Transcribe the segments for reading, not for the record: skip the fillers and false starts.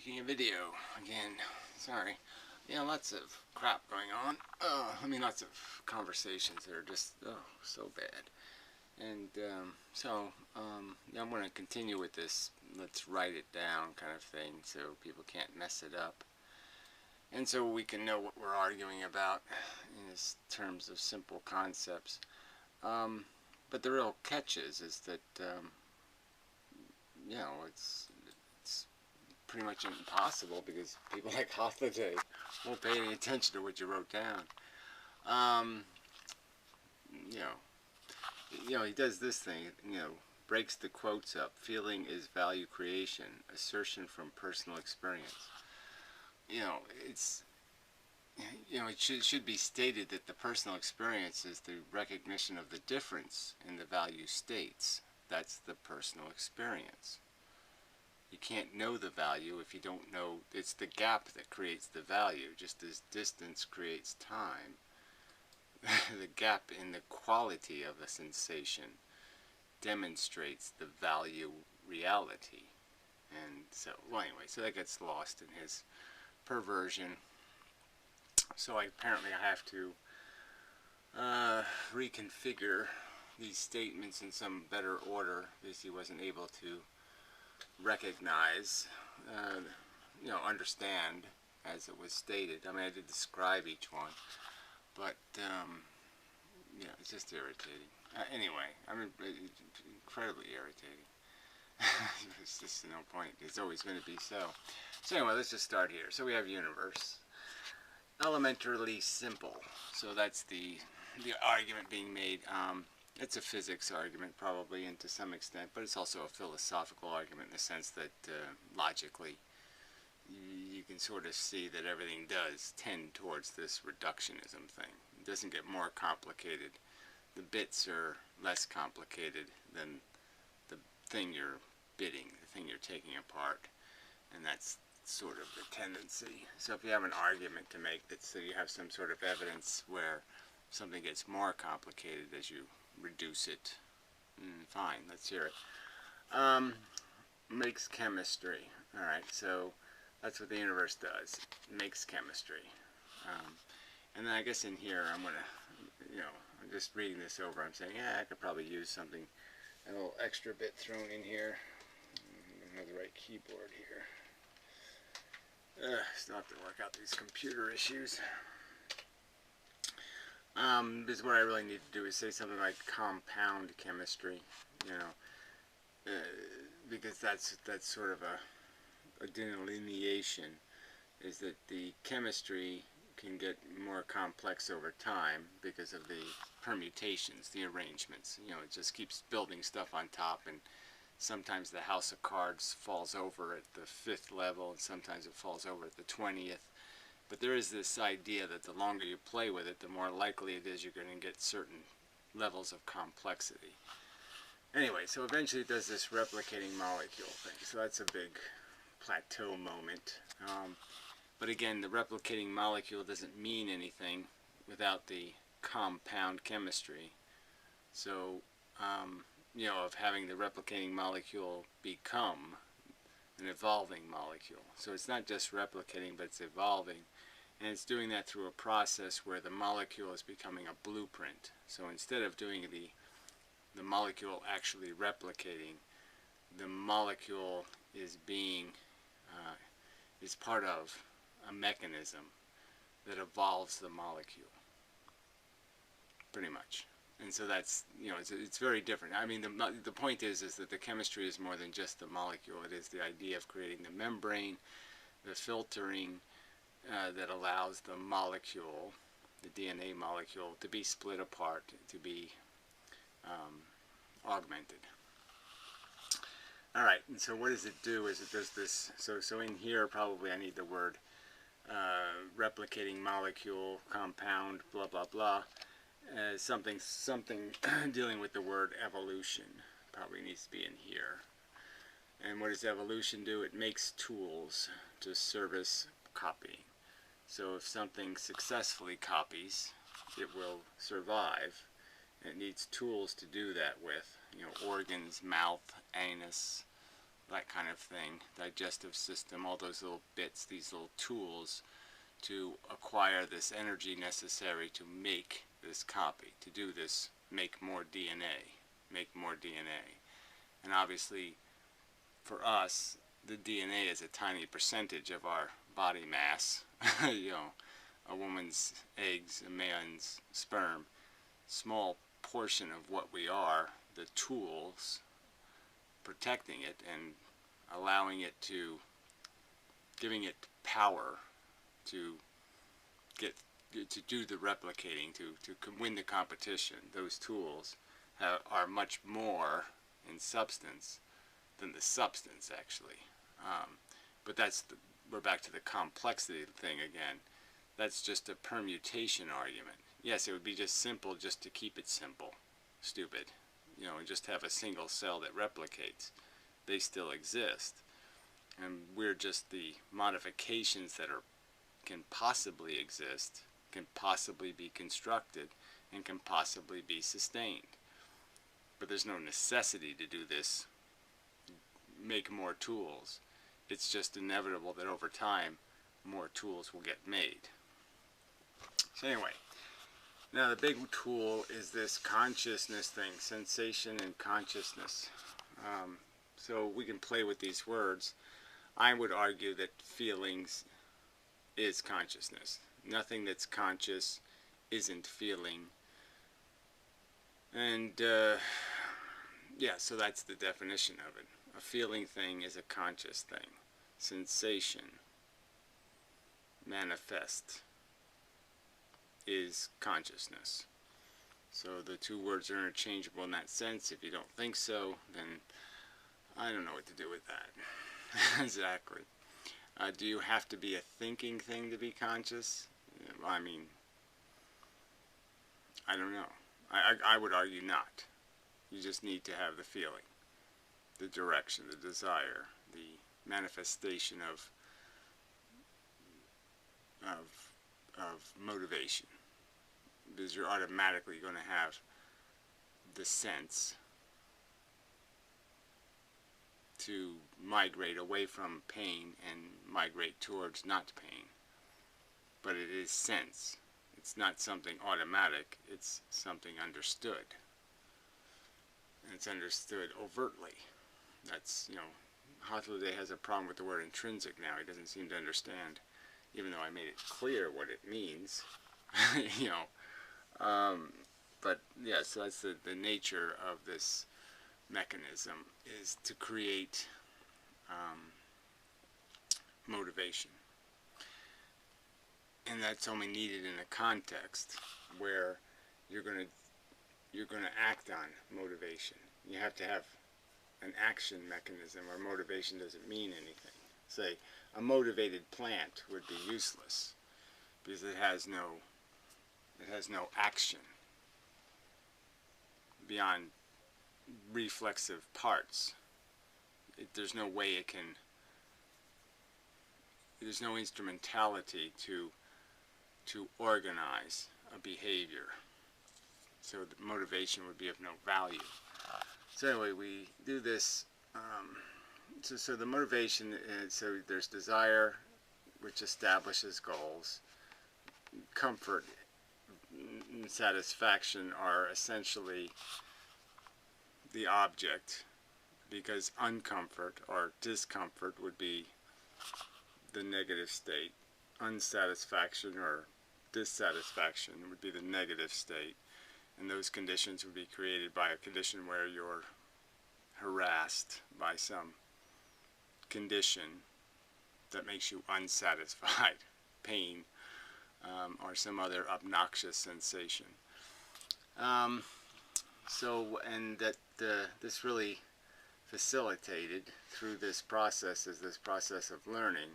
making a video again. Sorry. Yeah, lots of crap going on. I mean, lots of conversations that are just so bad. And yeah, I'm going to continue with this let's write it down kind of thing so people can't mess it up. And so we can know what we're arguing about in terms of simple concepts. But the real catch is that, you know, it's pretty much impossible because people like Holiday won't pay any attention to what you wrote down. You know, he does this thing, you know, breaks the quotes up. Feeling is value creation, assertion from personal experience. You know, it should be stated that the personal experience is the recognition of the difference in the value states. That's the personal experience. You can't know the value if you don't know. It's the gap that creates the value, just as distance creates time. The gap in the quality of a sensation demonstrates the value reality. And so, well, anyway, so that gets lost in his perversion. So apparently I have to reconfigure these statements in some better order because he wasn't able to recognize, you know, understand as it was stated. I mean, I did describe each one, but yeah, it's just irritating. Anyway, I mean, incredibly irritating. There's just no point. It's always going to be so. So anyway, let's just start here. So we have universe. Elementarily simple. So that's the argument being made. It's a physics argument probably, and to some extent, but it's also a philosophical argument in the sense that logically you can sort of see that everything does tend towards this reductionism thing. It doesn't get more complicated. The bits are less complicated than the thing you're bitting, the thing you're taking apart, and that's sort of the tendency. So if you have an argument to make that so you have some sort of evidence where something gets more complicated as you reduce it, fine, let's hear it. Makes chemistry. Alright, so that's what the universe does. It makes chemistry. And then I guess in here I'm going to, you know, I'm just reading this over. I'm saying, yeah, I could probably use something, a little extra bit thrown in here. I don't have the right keyboard here. Still have to work out these computer issues. This is what I really need to do is say something like compound chemistry, you know, because that's sort of a delineation, is that the chemistry can get more complex over time because of the permutations, the arrangements. You know, it just keeps building stuff on top, and sometimes the house of cards falls over at the 5th level, and sometimes it falls over at the 20th. But there is this idea that the longer you play with it, the more likely it is you're going to get certain levels of complexity. Anyway, so eventually it does this replicating molecule thing. So that's a big plateau moment. But again, the replicating molecule doesn't mean anything without the compound chemistry. So, you know, of having the replicating molecule become an evolving molecule. So it's not just replicating, but it's evolving. And it's doing that through a process where the molecule is becoming a blueprint. So instead of doing the molecule actually replicating, the molecule is being, is part of a mechanism that evolves the molecule. Pretty much. And so that's, you know, it's very different. I mean, the point is that the chemistry is more than just the molecule. It is the idea of creating the membrane, the filtering that allows the molecule, the DNA molecule, to be split apart, to be augmented. All right, and so what does it do is it does this. So in here probably I need the word replicating molecule, compound, blah, blah, blah. Something dealing with the word evolution probably needs to be in here. And what does evolution do? It makes tools to service copying. So if something successfully copies, it will survive. And it needs tools to do that with. You know, organs, mouth, anus, that kind of thing, digestive system, all those little bits, these little tools to acquire this energy necessary to make this copy, to do this, make more DNA, make more DNA. And obviously, for us, the DNA is a tiny percentage of our body mass. You know, a woman's eggs, a man's sperm, small portion of what we are, the tools protecting it and allowing it to, giving it power to get, to do the replicating, to win the competition. Those tools are much more in substance than the substance, actually. But we're back to the complexity thing again. That's just a permutation argument. Yes, it would be just simple just to keep it simple, stupid, you know, and just have a single cell that replicates. They still exist, and we're just the modifications that can possibly exist, can possibly be constructed, and can possibly be sustained. But there's no necessity to do this, make more tools. It's just inevitable that over time more tools will get made. So anyway, now the big tool is this consciousness thing, sensation and consciousness. So we can play with these words. I would argue that feelings is consciousness. Nothing that's conscious isn't feeling. And yeah, so that's the definition of it. A feeling thing is a conscious thing. Sensation, manifest, is consciousness. So the two words are interchangeable in that sense. If you don't think so, then I don't know what to do with that. Exactly. Do you have to be a thinking thing to be conscious? I mean, I don't know. I would argue not. You just need to have the feeling, the direction, the desire, the manifestation of motivation. Because you're automatically going to have the sense to migrate away from pain and migrate towards not pain. But it is sense. It's not something automatic, it's something understood. And it's understood overtly. That's, you know, Hotliday has a problem with the word intrinsic now. He doesn't seem to understand, even though I made it clear what it means. You know. But yeah, so that's the nature of this mechanism, is to create motivation. And that's only needed in a context where you're going to act on motivation. You have to have an action mechanism, or motivation doesn't mean anything. Say, a motivated plant would be useless because it has no action beyond reflexive parts. There's no way it can, there's no instrumentality to organize a behavior. So the motivation would be of no value. So anyway, we do this, so the motivation, so there's desire, which establishes goals. Comfort and satisfaction are essentially the object, because uncomfort or discomfort would be the negative state. Unsatisfaction or dissatisfaction would be the negative state. And those conditions would be created by a condition where you're harassed by some condition that makes you unsatisfied, pain, or some other obnoxious sensation. And that this really facilitated through this process is this process of learning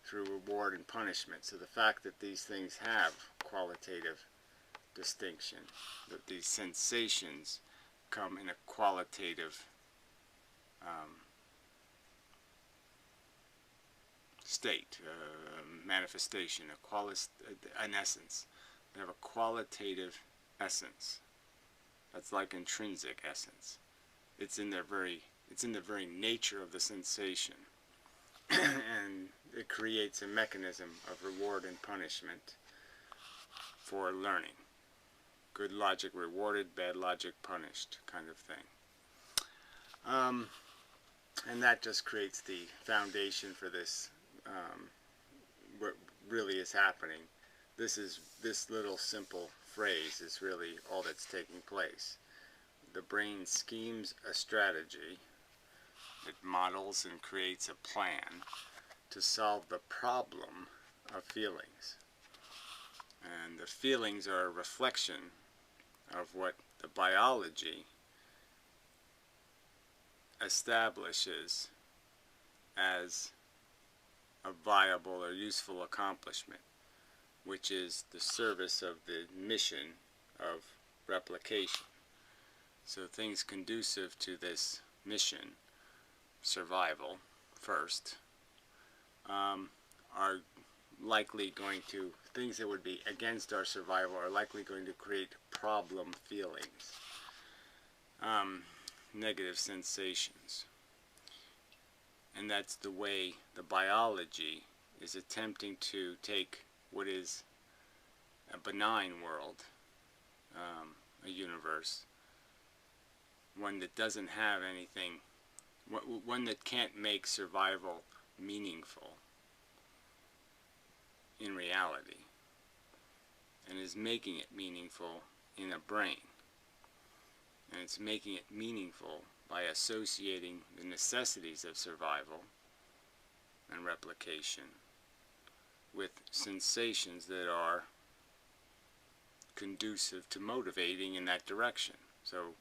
through reward and punishment. So the fact that these things have qualitative distinction, that these sensations come in a qualitative state, manifestation, an essence. They have a qualitative essence. That's like intrinsic essence. It's in their very It's in the very nature of the sensation. And it creates a mechanism of reward and punishment for learning. Good logic rewarded, bad logic punished, kind of thing. And that just creates the foundation for this, what really is happening. This little simple phrase is really all that's taking place. The brain schemes a strategy. It models and creates a plan to solve the problem of feelings. And the feelings are a reflection of what the biology establishes as a viable or useful accomplishment, which is the service of the mission of replication. So things conducive to this mission, survival first, are likely going to, things that would be against our survival are likely going to create problem feelings, negative sensations. And that's the way the biology is attempting to take what is a benign world, a universe, one that doesn't have anything, one that can't make survival meaningful in reality, and is making it meaningful in a brain. And it's making it meaningful by associating the necessities of survival and replication with sensations that are conducive to motivating in that direction. So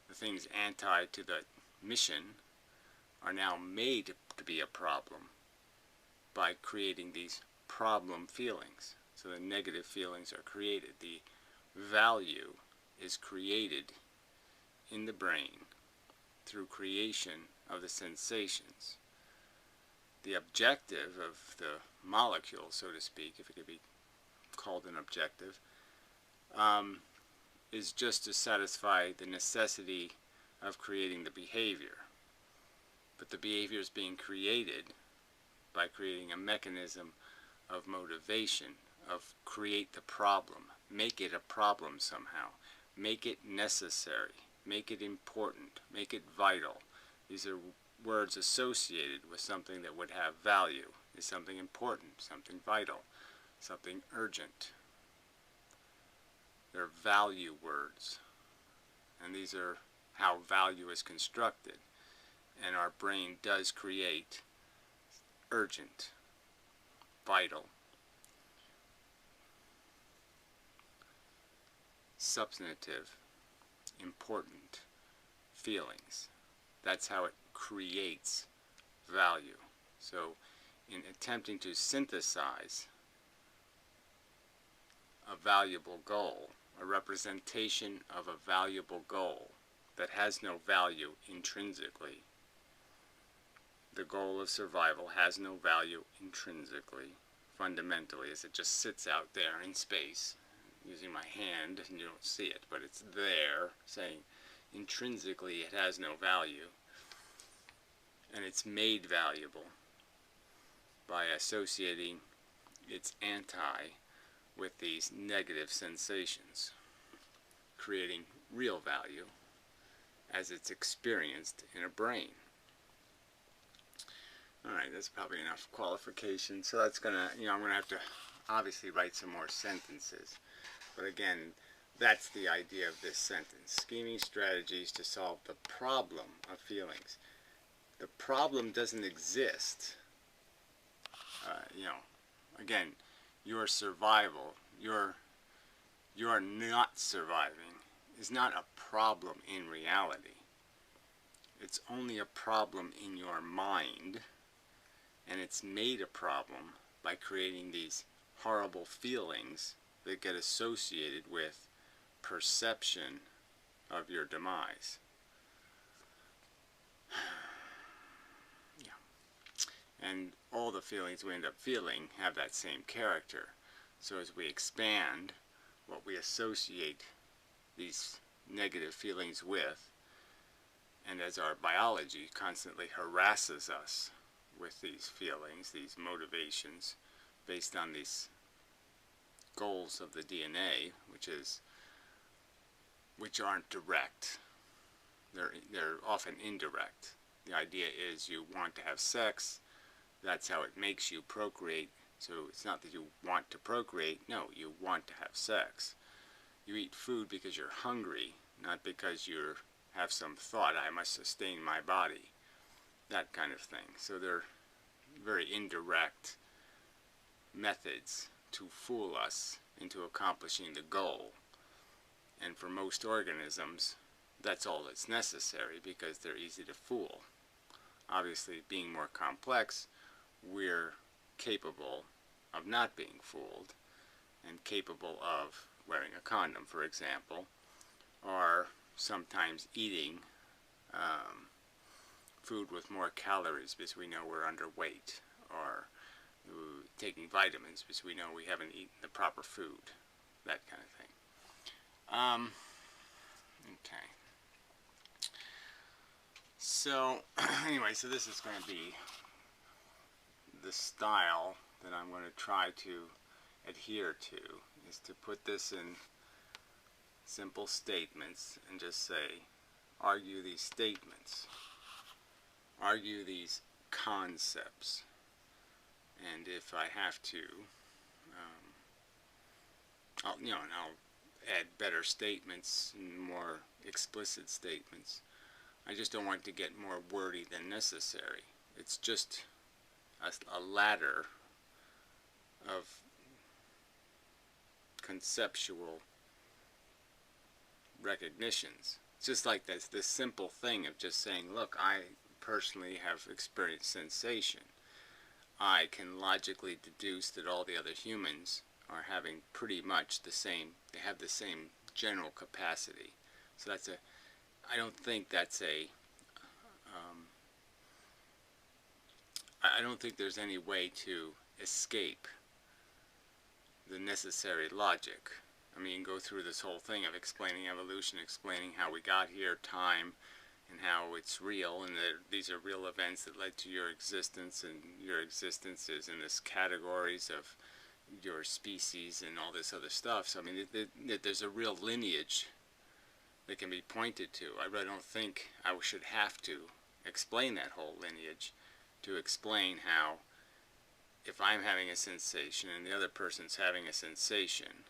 the things anti to the mission are now made to be a problem by creating these problem feelings. So the negative feelings are created. The value is created in the brain through creation of the sensations. The objective of the molecule, so to speak, if it could be called an objective, is just to satisfy the necessity of creating the behavior. But the behavior is being created by creating a mechanism of motivation, of create the problem, make it a problem somehow, make it necessary, make it important, make it vital. These are words associated with something that would have value. Is something important, something vital, something urgent. They're value words. And these are how value is constructed. And our brain does create urgent, vital, substantive, important feelings. That's how it creates value. So in attempting to synthesize a valuable goal, a representation of a valuable goal that has no value intrinsically, the goal of survival has no value intrinsically, fundamentally, as it just sits out there in space. Using my hand, and you don't see it, but it's there, saying intrinsically it has no value. And it's made valuable by associating its anti with these negative sensations, creating real value as it's experienced in a brain. Alright, that's probably enough qualification. So that's gonna, I'm gonna have to obviously write some more sentences. But again, that's the idea of this sentence. Scheming strategies to solve the problem of feelings. The problem doesn't exist. Again, your survival, your not surviving is not a problem in reality. It's only a problem in your mind, and it's made a problem by creating these horrible feelings that get associated with perception of your demise. And all the feelings we end up feeling have that same character. So as we expand what we associate these negative feelings with, And as our biology constantly harasses us with these feelings, these motivations, based on these goals of the DNA, which aren't direct. They're often indirect. The idea is you want to have sex, that's how it makes you procreate. So it's not that you want to procreate, no, you want to have sex. You eat food because you're hungry, not because you have some thought, I must sustain my body. That kind of thing. So they're very indirect methods to fool us into accomplishing the goal. And for most organisms, that's all that's necessary because they're easy to fool. Obviously, being more complex, we're capable of not being fooled and capable of wearing a condom, for example, or sometimes eating food with more calories because we know we're underweight, or taking vitamins because we know we haven't eaten the proper food, that kind of thing. Okay. So, anyway, so this is going to be the style that I'm going to try to adhere to, is to put this in simple statements and just say, argue these statements, argue these concepts, and if I have to, I'll add better statements and more explicit statements. I just don't want to get more wordy than necessary. It's just a ladder of conceptual recognitions. It's just like this simple thing of just saying, look, I personally have experienced sensation. I can logically deduce that all the other humans are having pretty much the same, they have the same general capacity. So that's I don't think that's I don't think there's any way to escape the necessary logic. I mean, go through this whole thing of explaining evolution, explaining how we got here, time, and how it's real, and that these are real events that led to your existence, and your existence is in this categories of your species and all this other stuff. So I mean, there's a real lineage that can be pointed to. I really don't think I should have to explain that whole lineage to explain how, if I'm having a sensation and the other person's having a sensation,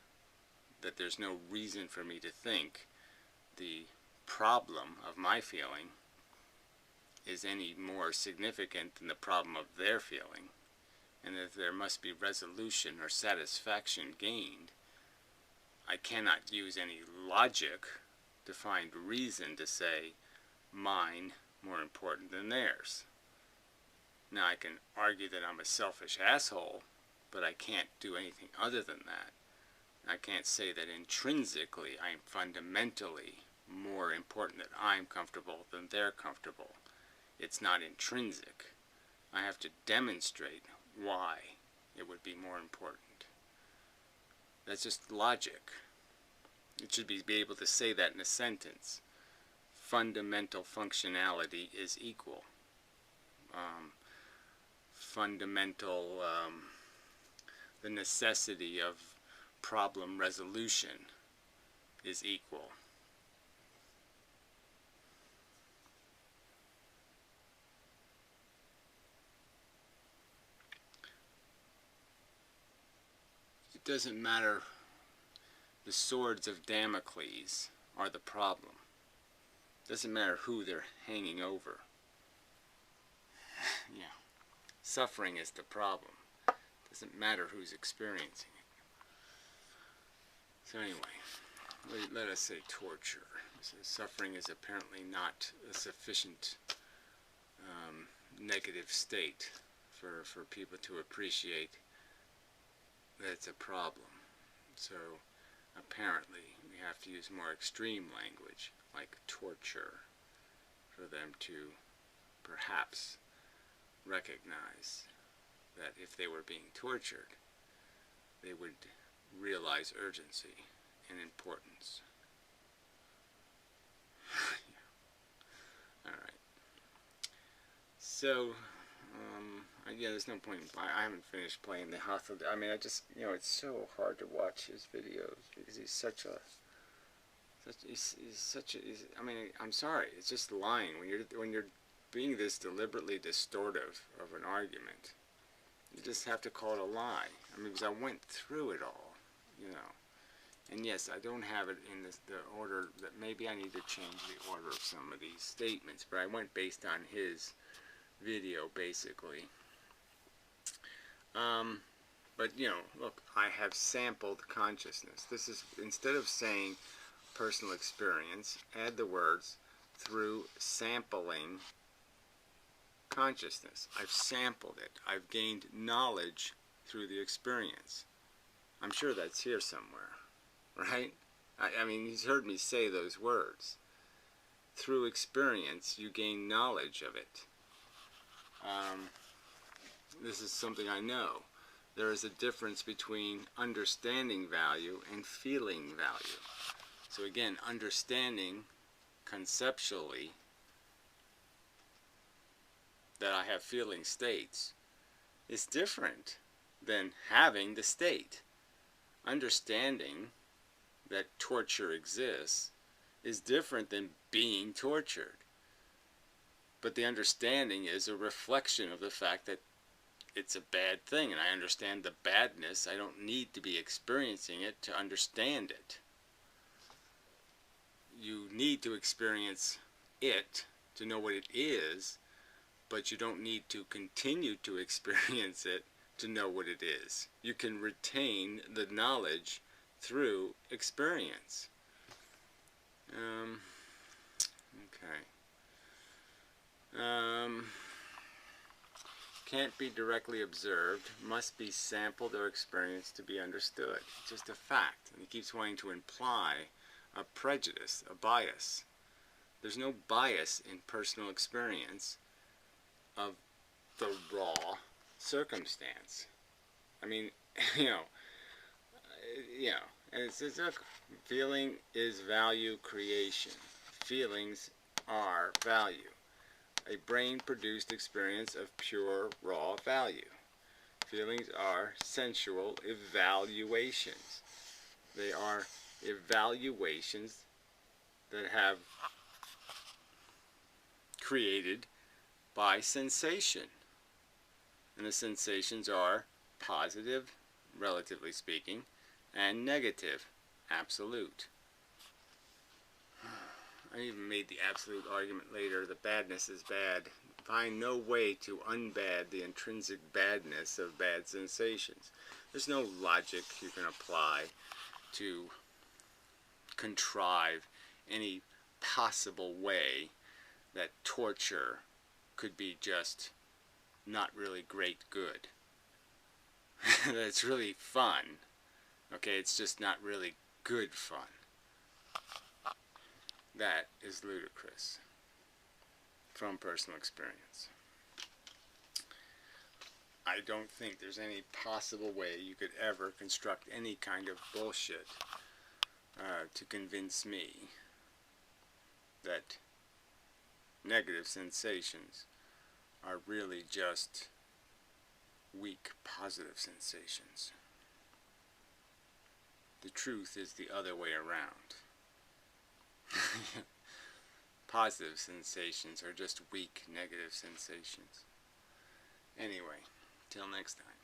that there's no reason for me to think the problem of my feeling is any more significant than the problem of their feeling, and that there must be resolution or satisfaction gained. I cannot use any logic to find reason to say mine more important than theirs. Now I can argue that I'm a selfish asshole, but I can't do anything other than that. I can't say that intrinsically I'm fundamentally more important that I'm comfortable than they're comfortable. It's not intrinsic. I have to demonstrate why it would be more important. That's just logic. It should be able to say that in a sentence. Fundamental functionality is equal. The necessity of problem resolution is equal. It doesn't matter. The swords of Damocles are the problem. It doesn't matter who they're hanging over. Yeah. Suffering is the problem. It doesn't matter who's experiencing it. So anyway, let us say torture. So suffering is apparently not a sufficient negative state for people to appreciate that it's a problem. So apparently we have to use more extreme language like torture for them to perhaps recognize that if they were being tortured, they would realize urgency and importance. Yeah. So, yeah, there's no point in I haven't finished playing the Hostile. I mean, I just, it's so hard to watch his videos because he's such a, I mean, I'm sorry, it's just lying when you're being this deliberately distortive of an argument. You just have to call it a lie. I mean, because I went through it all, And yes, I don't have it in the order that maybe I need to change the order of some of these statements, but I went based on his video, basically. But, look, I have sampled consciousness. This is, instead of saying personal experience, add the words through sampling consciousness. I've sampled it. I've gained knowledge through the experience. I'm sure that's here somewhere, right? I mean, he's heard me say those words. Through experience, you gain knowledge of it. This is something I know. There is a difference between understanding value and feeling value. So again, understanding conceptually that I have feeling states is different than having the state. Understanding that torture exists is different than being tortured. But the understanding is a reflection of the fact that it's a bad thing, and I understand the badness. I don't need to be experiencing it to understand it. You need to experience it to know what it is, but you don't need to continue to experience it to know what it is. You can retain the knowledge through experience. Can't be directly observed, must be sampled or experienced to be understood. It's just a fact. And he keeps wanting to imply a prejudice, a bias. There's no bias in personal experience of the raw circumstance. I mean, and it says, look, feeling is value creation. Feelings are value. A brain-produced experience of pure, raw value. Feelings are sensual evaluations. They are evaluations that have created by sensation. And the sensations are positive, relatively speaking, and negative, absolute. I even made the absolute argument later, the badness is bad. Find no way to unbad the intrinsic badness of bad sensations. There's no logic you can apply to contrive any possible way that torture could be just not really great good. That's really fun. Okay, it's just not really good fun. That is ludicrous from personal experience. I don't think there's any possible way you could ever construct any kind of bullshit to convince me that negative sensations are really just weak positive sensations. The truth is the other way around. Positive sensations are just weak negative sensations. Anyway, till next time.